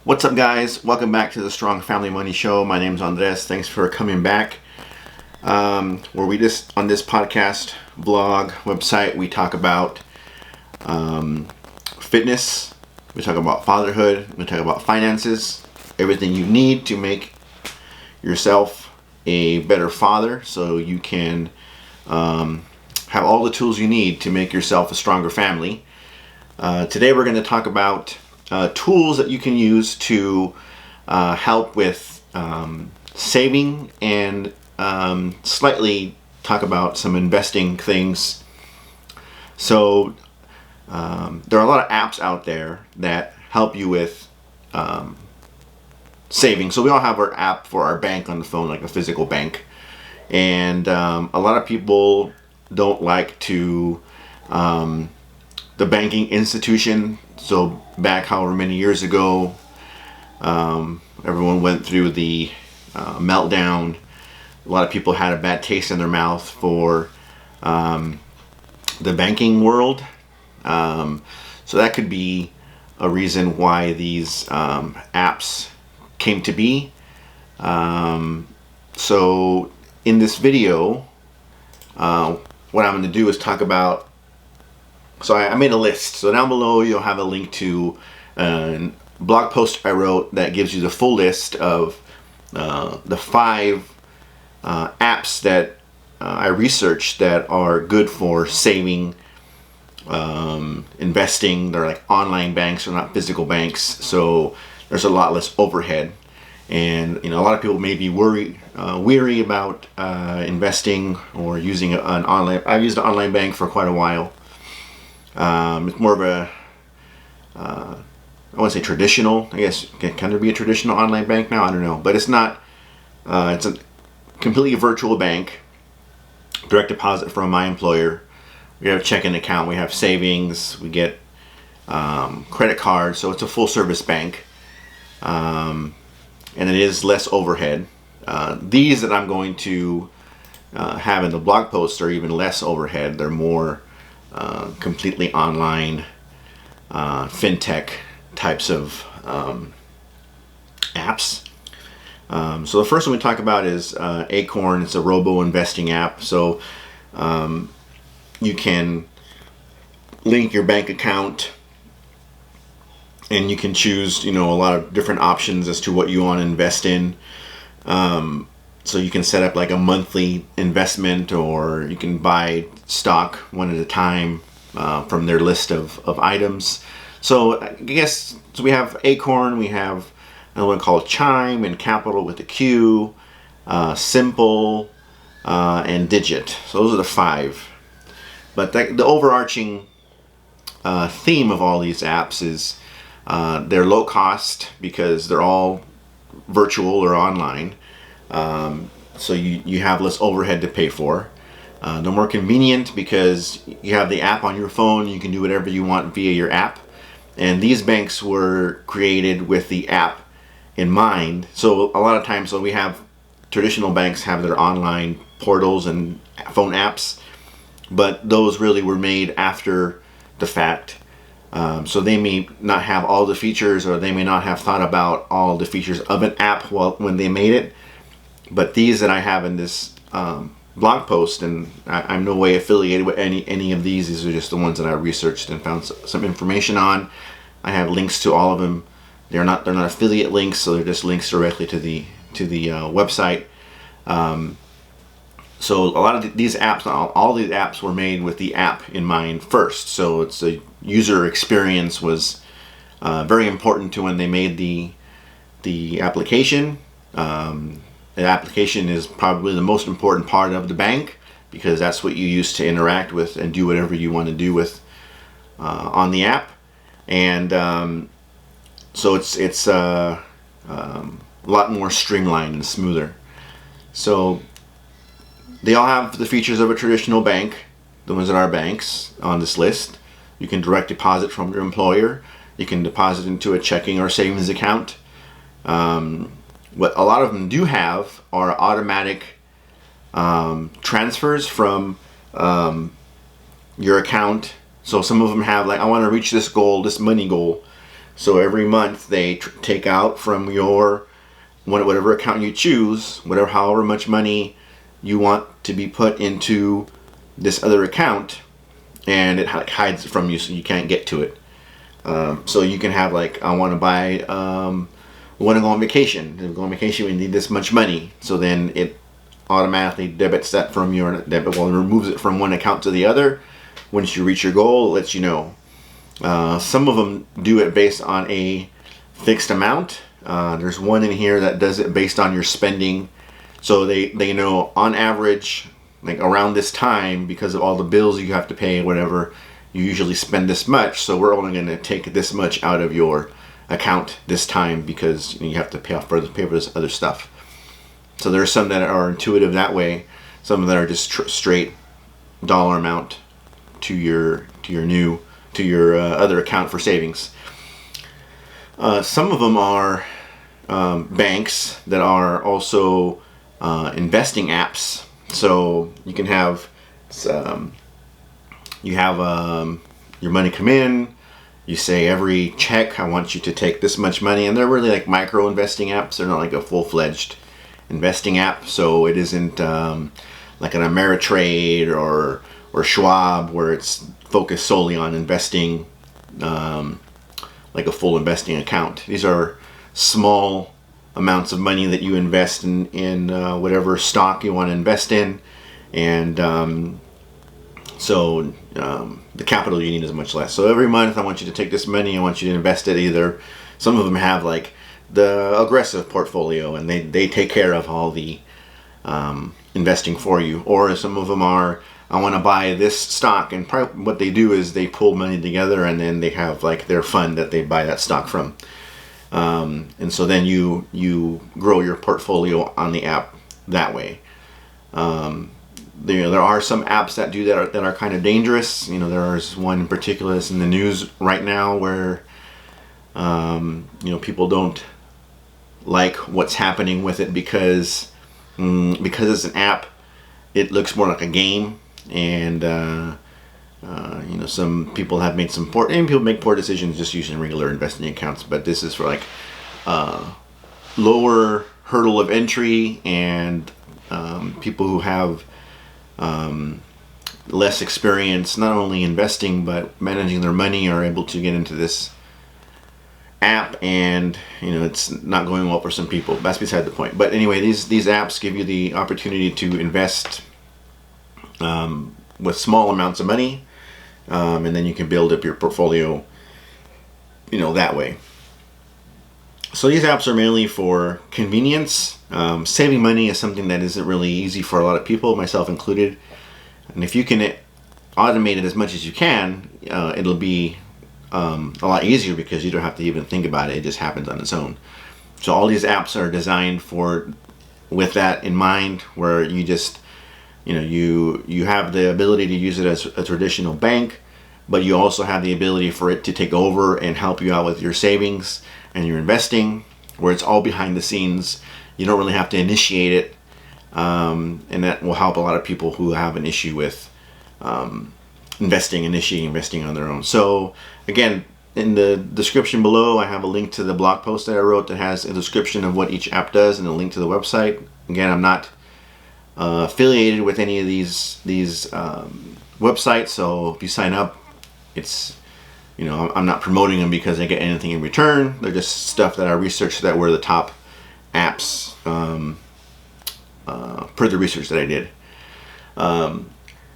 What's up, guys? Welcome back to the Strong Family Money Show. My name's Andres. Thanks for coming back. Where we just on this podcast, blog, website, we talk about fitness, we talk about fatherhood, we talk about finances, everything you need to make yourself a better father, so you can have all the tools you need to make yourself a stronger family. Today, we're going to talk about tools that you can use to help with saving and slightly talk about some investing things. So there are a lot of apps out there that help you with saving. So we all have our app for our bank on the phone, like a physical bank. And a lot of people don't like to the banking institution. So back however many years ago, everyone went through the meltdown. A lot of people had a bad taste in their mouth for the banking world. So that could be a reason why these apps came to be. So in this video, what I'm going to do is talk about. So I made a list. So down below you'll have a link to a blog post I wrote that gives you the full list of the 5 apps that I researched that are good for saving, investing. They're like online banks, they're not physical banks, so there's a lot less overhead. And a lot of people may be weary about investing or using an online. I've used an online bank for quite a while. It's more of a, I want to say traditional, I guess. Can there be a traditional online bank now? I don't know. But it's not, it's a completely virtual bank, direct deposit from my employer. We have a checking account, we have savings, we get credit cards, so it's a full service bank. And it is less overhead. These that I'm going to have in the blog post are even less overhead. They're more completely online fintech types of apps. So the first one we talk about is Acorn. It's a robo investing app. So you can link your bank account and you can choose, a lot of different options as to what you want to invest in. So you can set up like a monthly investment, or you can buy stock one at a time from their list of items. So I guess so we have Acorn, we have another one called Chime, and Capital with a Q, Simple, and Digit. So those are the 5. But the overarching theme of all these apps is they're low cost because they're all virtual or online. So you have less overhead to pay for. They're more convenient because you have the app on your phone. You can do whatever you want via your app. And these banks were created with the app in mind. So a lot of times, so we have traditional banks have their online portals and phone apps, but those really were made after the fact. So they may not have all the features, or they may not have thought about all the features of an app when they made it. But these that I have in this blog post, and I'm no way affiliated with any of these. These are just the ones that I researched and found some information on. I have links to all of them. They're not affiliate links, so they're just links directly to the website. So a lot of these apps, all these apps were made with the app in mind first. So it's a user experience was very important to when they made the application. The application is probably the most important part of the bank because that's what you use to interact with and do whatever you want to do with on the app. And so it's a lot more streamlined and smoother. So they all have the features of a traditional bank, the ones that are banks on this list. You can direct deposit from your employer. You can deposit into a checking or savings account. What a lot of them do have are automatic transfers from your account. So some of them have like, I want to reach this goal, this money goal. So every month they take out from your whatever account you choose, however much money you want to be put into this other account, and it hides it from you so you can't get to it. So you can have like, I want to buy, we want to go on vacation. To go on vacation, we need this much money. So then it automatically debits that from your removes it from one account to the other. Once you reach your goal, it lets you know. Some of them do it based on a fixed amount. There's one in here that does it based on your spending. So they know on average, like around this time, because of all the bills you have to pay, whatever, you usually spend this much. So we're only going to take this much out of your account this time because you have to pay for this other stuff. So there are some that are intuitive that way. Some that are just straight dollar amount to your other account for savings. Some of them are banks that are also investing apps. So you can have your money come in. You say every check, I want you to take this much money, and they're really like micro investing apps. They're not like a full-fledged investing app. So it isn't like an Ameritrade or Schwab where it's focused solely on investing, like a full investing account. These are small amounts of money that you invest in whatever stock you want to invest in, and so the capital you need is much less. So every month I want you to take this money, I want you to invest it either. Some of them have like the aggressive portfolio, and they take care of all the investing for you. Or some of them are, I want to buy this stock, and what they do is they pull money together and then they have like their fund that they buy that stock from. And so then you grow your portfolio on the app that way. There are some apps that do that are kind of dangerous. There's one in particular that's in the news right now where people don't like what's happening with it because it's an app. It looks more like a game, and some people have made people make poor decisions just using regular investing accounts. But this is for like lower hurdle of entry, and people who have less experience, not only investing but managing their money, are able to get into this app, and it's not going well for some people. That's beside the point. But anyway, these apps give you the opportunity to invest with small amounts of money, and then you can build up your portfolio that way. So these apps are mainly for convenience. Saving money is something that isn't really easy for a lot of people, myself included. And if you can automate it as much as you can, it'll be a lot easier because you don't have to even think about it. It just happens on its own. So all these apps are designed with that in mind, where you just, you have the ability to use it as a traditional bank, but you also have the ability for it to take over and help you out with your savings and your investing, where it's all behind the scenes. You don't really have to initiate it, and that will help a lot of people who have an issue with initiating investing on their own. So again, in the description below, I have a link to the blog post that I wrote that has a description of what each app does and a link to the website. Again, I'm not affiliated with any of these websites, so if you sign up, it's I'm not promoting them because I get anything in return. They're just stuff that I researched that were the top apps per the research that I did.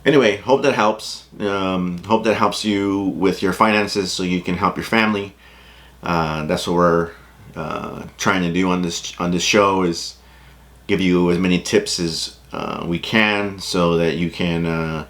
Anyway, hope that helps. Hope that helps you with your finances so you can help your family. That's what we're trying to do on this show, is give you as many tips as we can so that you can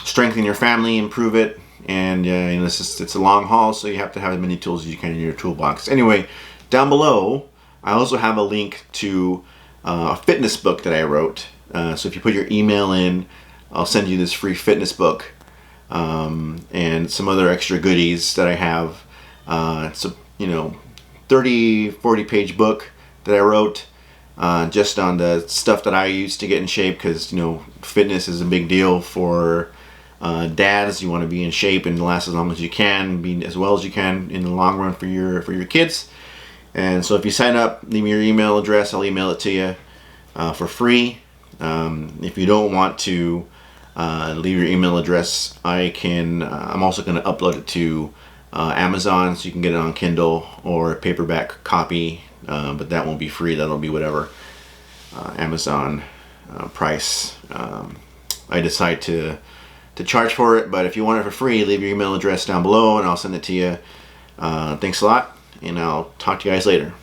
strengthen your family, improve it. And it's a long haul, so you have to have as many tools as you can in your toolbox. Anyway, down below, I also have a link to a fitness book that I wrote. So if you put your email in, I'll send you this free fitness book and some other extra goodies that I have. It's a 30-40 page book that I wrote just on the stuff that I use to get in shape, because fitness is a big deal for dads, you want to be in shape and last as long as you can, be as well as you can in the long run for your kids. And so if you sign up, leave me your email address. I'll email it to you for free. If you don't want to leave your email address, I'm also going to upload it to Amazon, so you can get it on Kindle or a paperback copy. But that won't be free. That'll be whatever Amazon price I decide to charge for it. But if you want it for free, leave your email address down below and I'll send it to you. Thanks a lot, and I'll talk to you guys later.